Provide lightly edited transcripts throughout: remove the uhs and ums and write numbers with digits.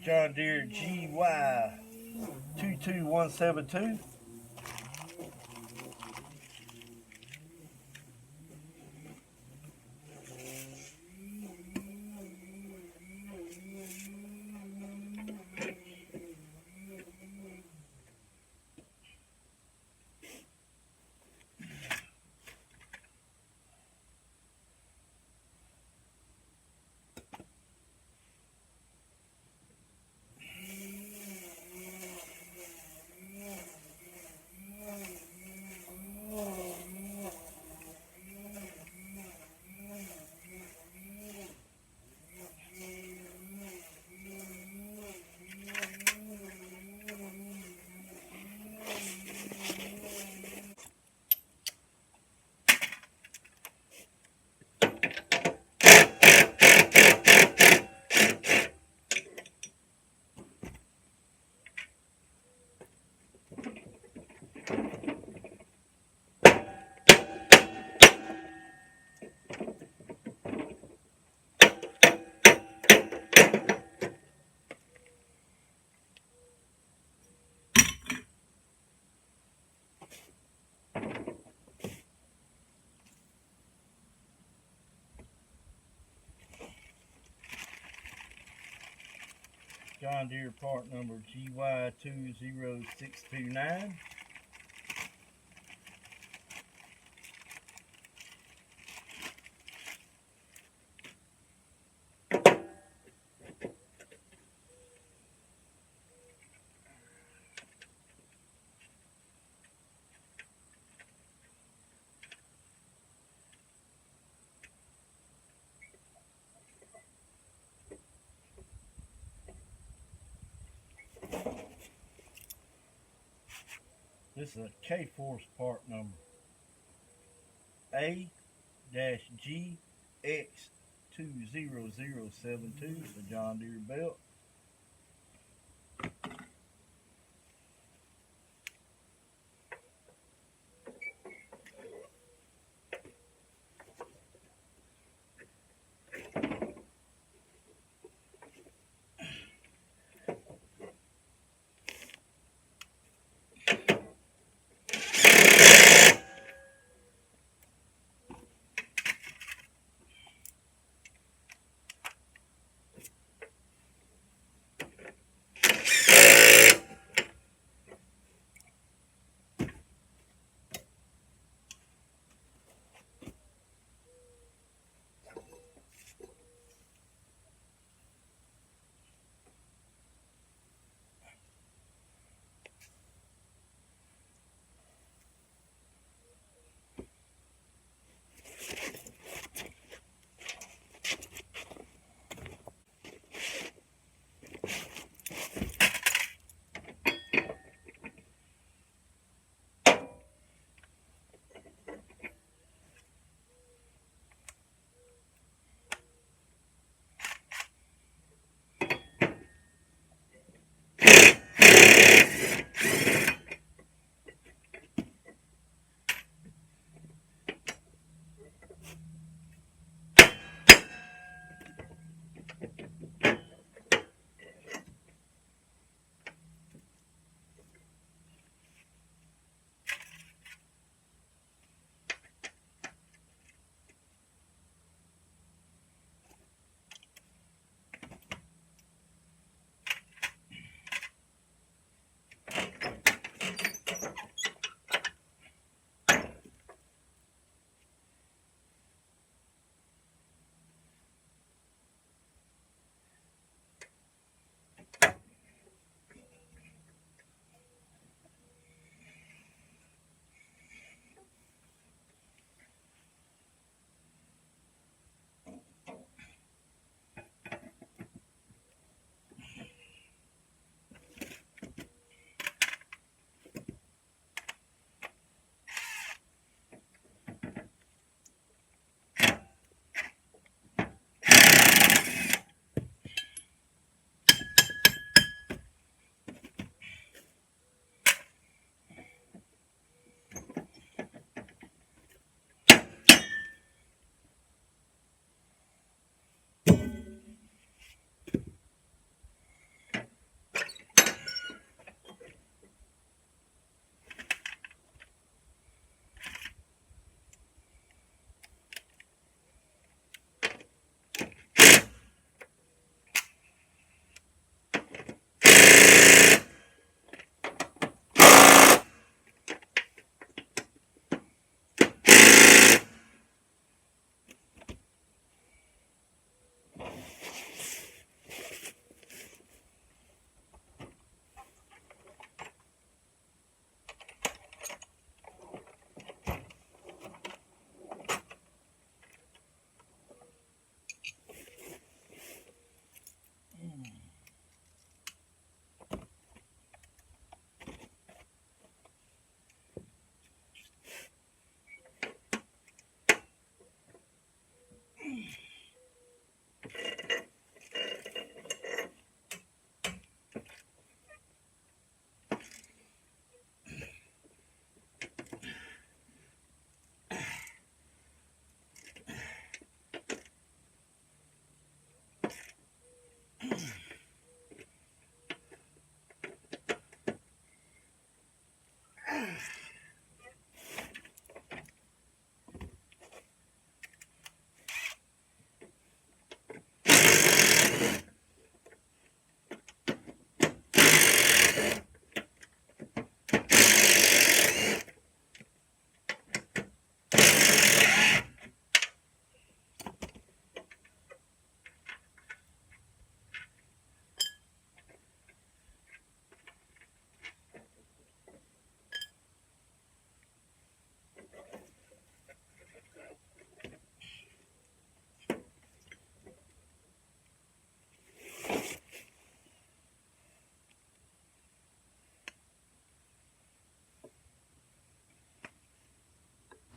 John Deere GY 22172. John Deere part number GY20629. This is a K-Force part number A-GX20072. It's a John Deere belt.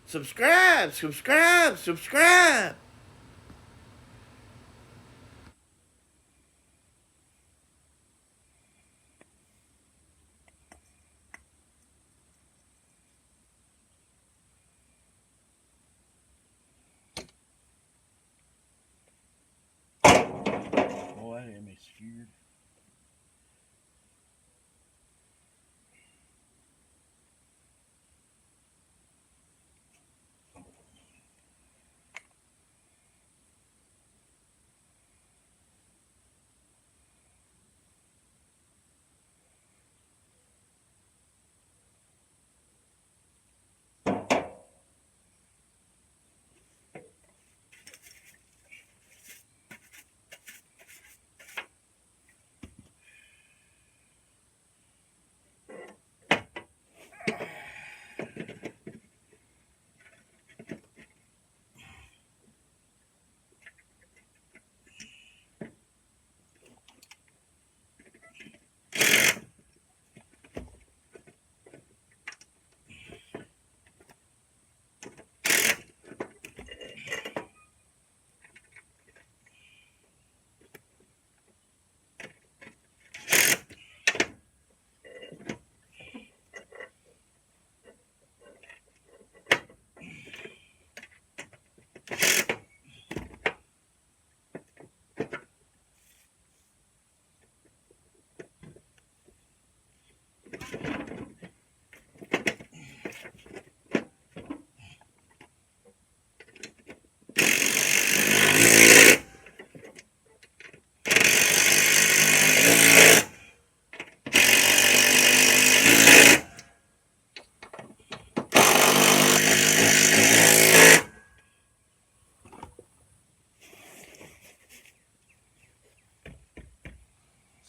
Subscribe, subscribe, subscribe. Boy, that had me scared.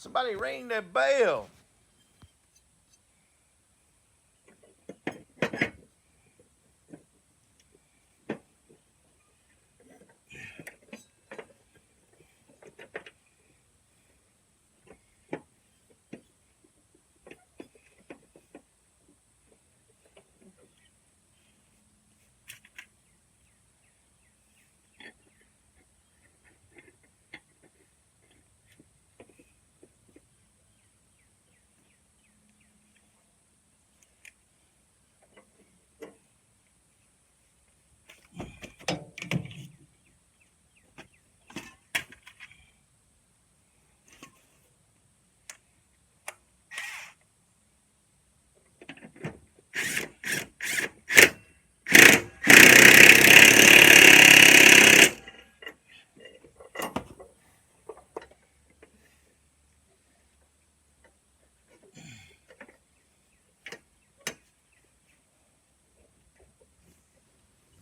Somebody ring that bell.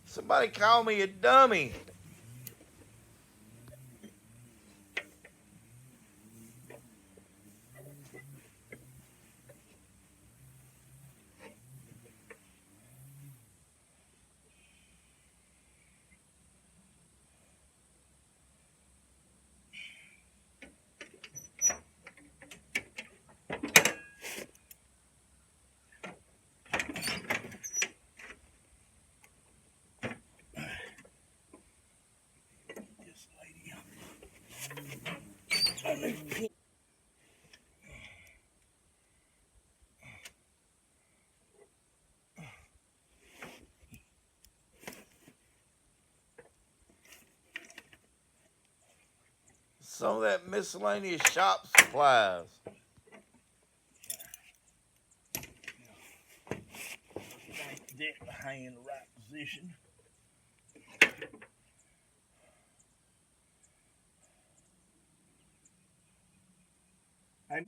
Somebody call me a dummy. This lady. Some of that miscellaneous shop supplies. Deck hang in the right position. Hey,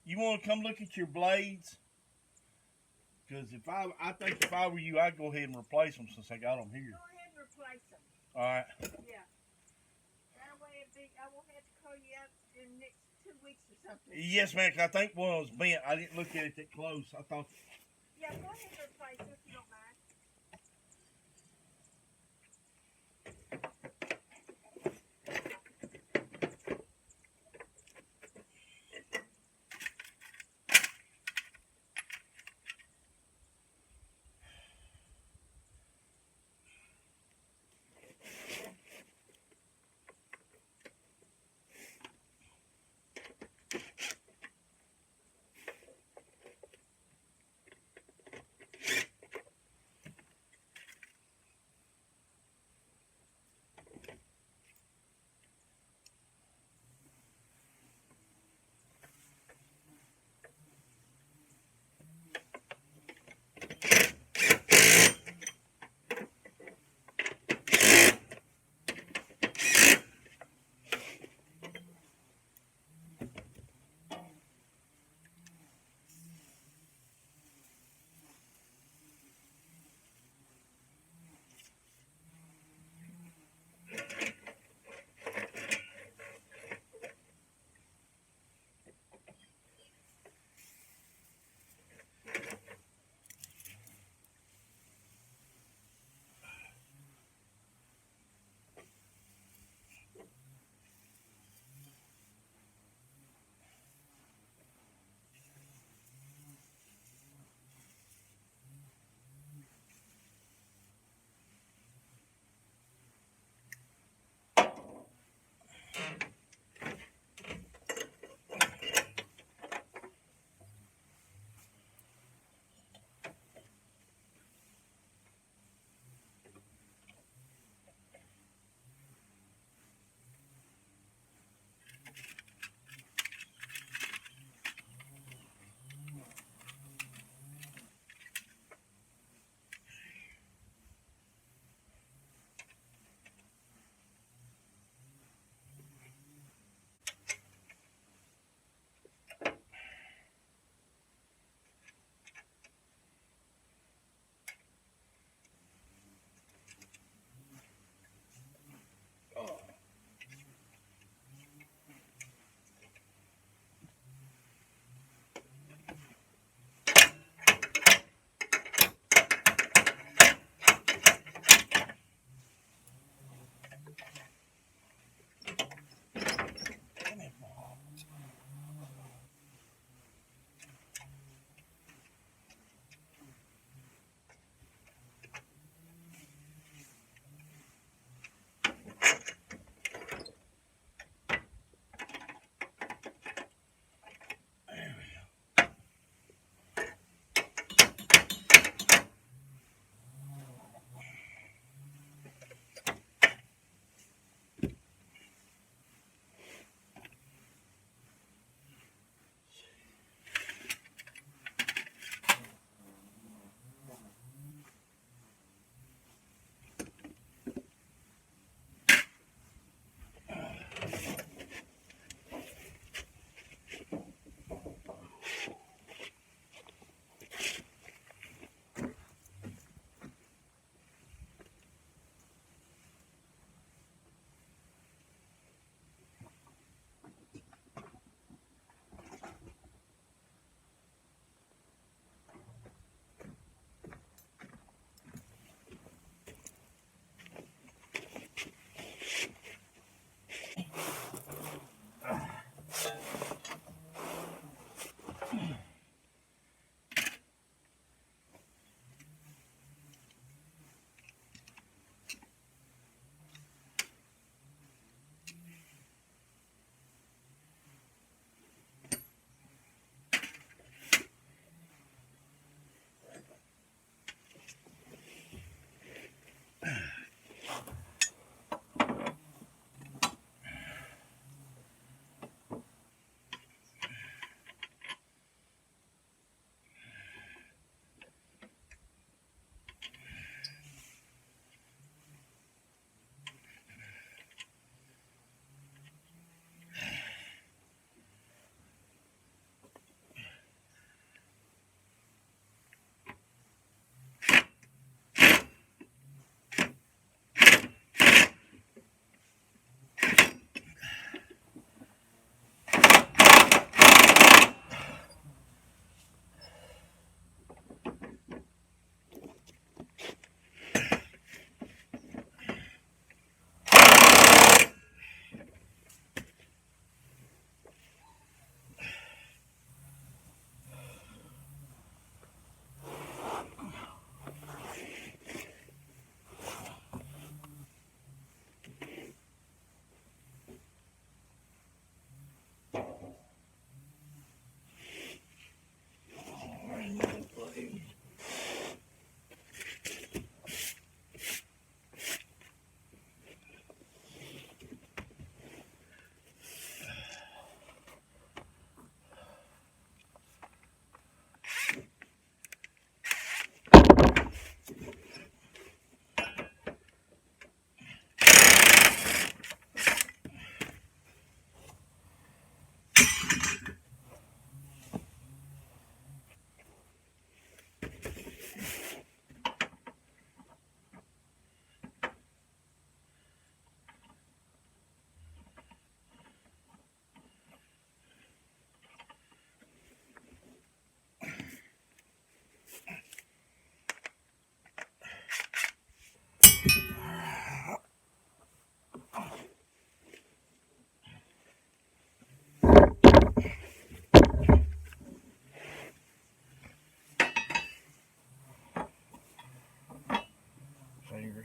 you want to come look at your blades? Because I think if I were you, I'd go ahead and replace them since I got them here. Go ahead and replace them. All right. Yeah. That way I won't have to call you up in the next 2 weeks or something. Yes, man. 'Cause I think one was bent. I didn't look at it that close. I thought. Yeah, go ahead and replace it if you don't mind.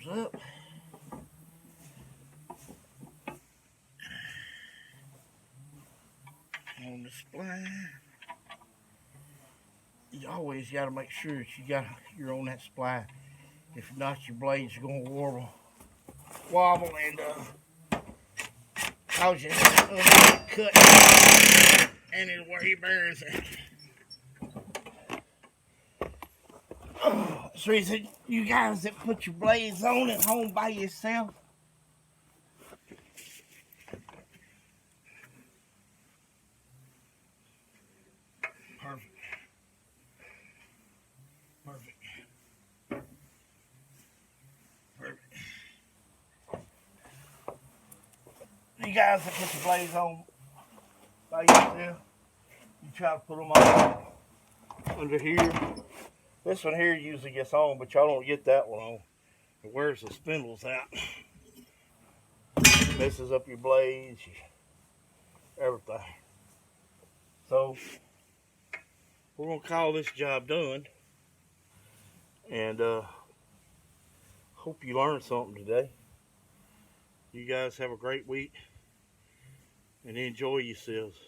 tires up. On the spline. You always got to make sure that you're on that spline. If not, your blades are gonna wobble, and cause you a cut, and it's where he burns it. So he said, you guys that put your blades on at home by yourself, perfect. You guys that put your blades on by yourself, you try to put them on under here. This one here usually gets on, but y'all don't get that one on. It wears the spindles out. Messes up your blades, everything. So we're gonna call this job done, and hope you learned something today. You guys have a great week and enjoy yourselves.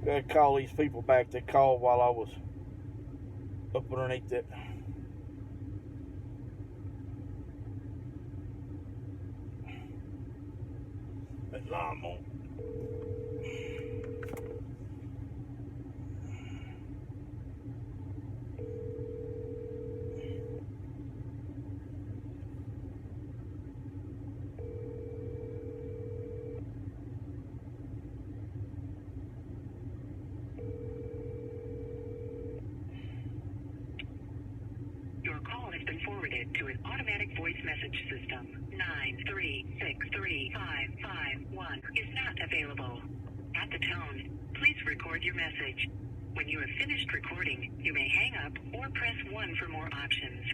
Gotta call these people back that called while I was up underneath that. That lawnmower. Your call has been forwarded to an automatic voice message system. 9363551 is not available. At the tone, please record your message. When you have finished recording, you may hang up or press 1 for more options.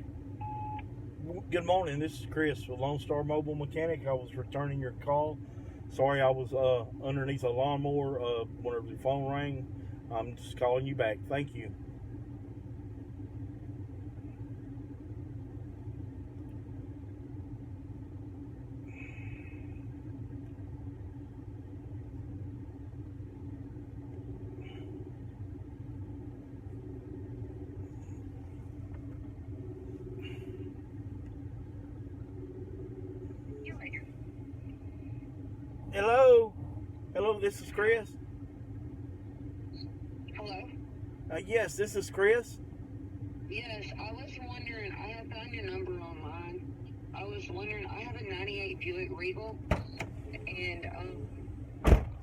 Good morning, this is Chris with Lone Star Mobile Mechanic. I was returning your call. Sorry, I was underneath a lawnmower whenever the phone rang. I'm just calling you back. Thank you. Hello, this is Chris. Hello? Yes, this is Chris. Yes, I was wondering, I have found your number online. I was wondering, I have a 98 Buick Regal, and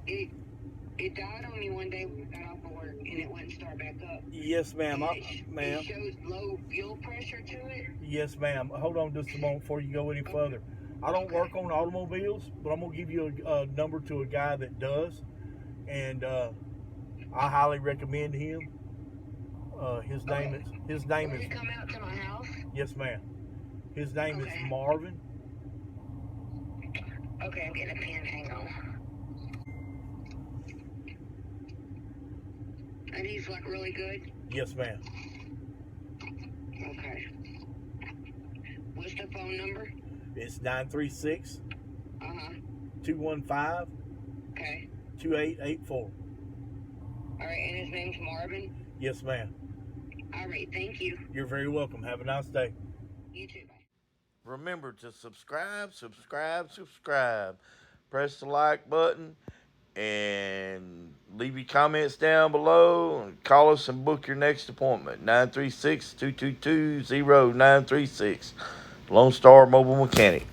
it died on me one day when I got off of work, and it wouldn't start back up. Yes, ma'am. It shows low fuel pressure to it. Yes, ma'am. Hold on just a moment before you go any further. I don't work on automobiles, but I'm gonna give you a number to a guy that does, and I highly recommend him. His name is Will he come out to my house? Yes, ma'am. His name is Okay. Marvin. Okay, I'm getting a pen. Hang on. And he's like really good? Yes, ma'am. Okay. What's the phone number? It's 936 Uh-huh. 215 Okay. 2884. All right, and his name's Marvin? Yes, ma'am. All right, thank you. You're very welcome. Have a nice day. You too, bye. Remember to subscribe. Press the like button and leave your comments down below. And call us and book your next appointment. 936-222-0936. Lone Star Mobile Mechanic.